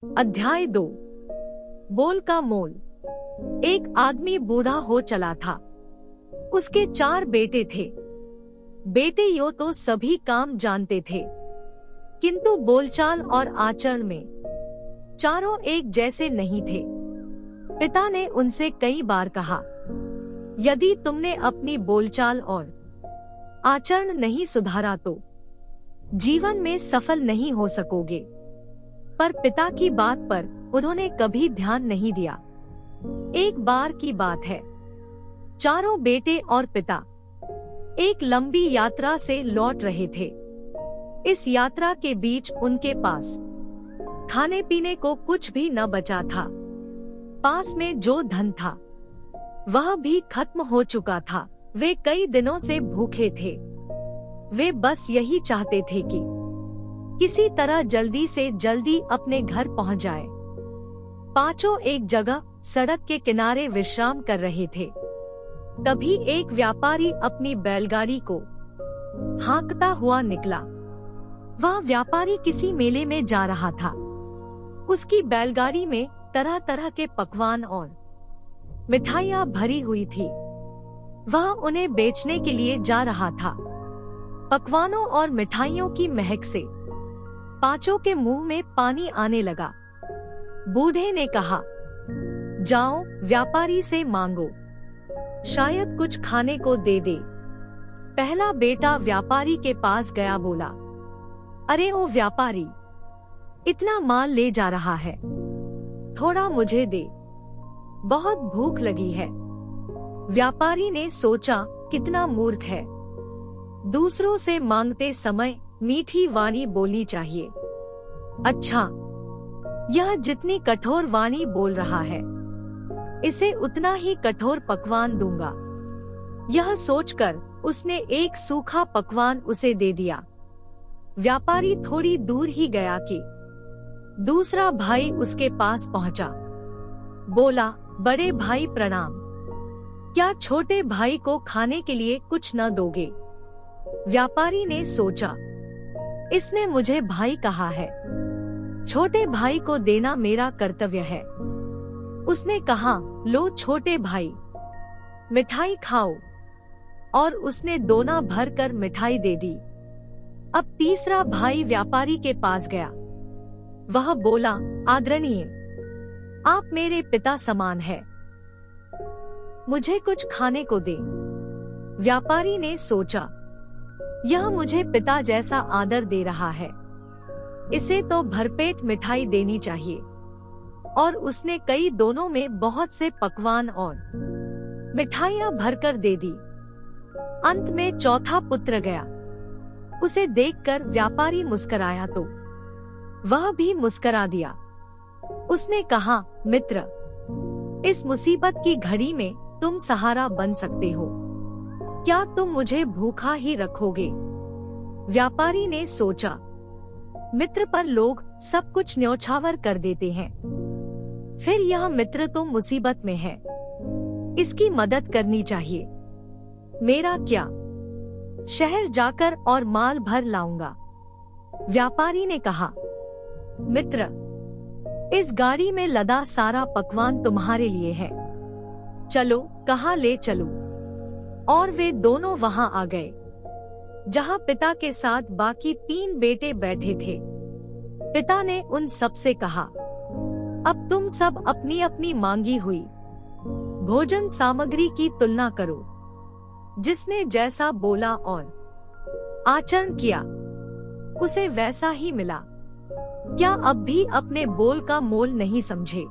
अध्याय 2। बोल का मोल। एक आदमी बूढ़ा हो चला था। उसके 4 बेटे थे। बेटे यो तो सभी काम जानते थे, किंतु बोलचाल और आचरण में चारों एक जैसे नहीं थे। पिता ने उनसे कई बार कहा, यदि तुमने अपनी बोलचाल और आचरण नहीं सुधारा तो जीवन में सफल नहीं हो सकोगे। पर पिता की बात पर उन्होंने कभी ध्यान नहीं दिया। एक बार की बात है, चारों बेटे और पिता एक लंबी यात्रा से लौट रहे थे। इस यात्रा के बीच उनके पास खाने पीने को कुछ भी न बचा था। पास में जो धन था वह भी खत्म हो चुका था। वे कई दिनों से भूखे थे। वे बस यही चाहते थे कि किसी तरह जल्दी से जल्दी अपने घर पहुंच जाए। पांचों एक जगह सड़क के किनारे विश्राम कर रहे थे। तभी एक व्यापारी अपनी बैलगाड़ी को हाँकता हुआ निकला। वह व्यापारी किसी मेले में जा रहा था। उसकी बैलगाड़ी में तरह तरह के पकवान और मिठाइयाँ भरी हुई थी। वह उन्हें बेचने के लिए जा रहा था। पकवानों और मिठाइयों की महक से पांचों के मुंह में पानी आने लगा। बूढ़े ने कहा, जाओ व्यापारी से मांगो, शायद कुछ खाने को दे दे। पहला बेटा व्यापारी के पास गया, बोला, अरे ओ व्यापारी, इतना माल ले जा रहा है, थोड़ा मुझे दे, बहुत भूख लगी है। व्यापारी ने सोचा, कितना मूर्ख है, दूसरों से मांगते समय मीठी वाणी बोलनी चाहिए। अच्छा, यह जितनी कठोर वाणी बोल रहा है, इसे उतना ही कठोर पकवान दूंगा। यह सोचकर उसने एक सूखा पकवान उसे दे दिया। व्यापारी थोड़ी दूर ही गया कि दूसरा भाई उसके पास पहुंचा। बोला, बड़े भाई प्रणाम, क्या छोटे भाई को खाने के लिए कुछ न दोगे? व्यापारी ने सोचा, इसने मुझे भाई कहा है, छोटे भाई को देना मेरा कर्तव्य है। उसने कहा, लो छोटे भाई, मिठाई खाओ। और उसने दोना भर कर मिठाई दे दी। अब तीसरा भाई व्यापारी के पास गया। वह बोला, आदरणीय, आप मेरे पिता समान है, मुझे कुछ खाने को दे। व्यापारी ने सोचा, यह मुझे पिता जैसा आदर दे रहा है, इसे तो भरपेट मिठाई देनी चाहिए। और उसने कई दोनों में बहुत से पकवान और मिठाइयाँ भरकर दे दी। अंत में चौथा पुत्र गया। उसे देखकर व्यापारी मुस्कराया तो वह भी मुस्करा दिया। उसने कहा, मित्र, इस मुसीबत की घड़ी में तुम सहारा बन सकते हो, क्या तुम मुझे भूखा ही रखोगे? व्यापारी ने सोचा, मित्र पर लोग सब कुछ न्योछावर कर देते हैं, फिर यह मित्र तो मुसीबत में है, इसकी मदद करनी चाहिए। मेरा क्या, शहर जाकर और माल भर लाऊंगा। व्यापारी ने कहा, मित्र, इस गाड़ी में लदा सारा पकवान तुम्हारे लिए है, चलो, कहाँ ले चलूं? और वे दोनों वहां आ गए जहां पिता के साथ बाकी 3 बेटे बैठे थे। पिता ने उन सब से कहा, अब तुम सब अपनी अपनी मांगी हुई भोजन सामग्री की तुलना करो। जिसने जैसा बोला और आचरण किया, उसे वैसा ही मिला। क्या अब भी अपने बोल का मोल नहीं समझे?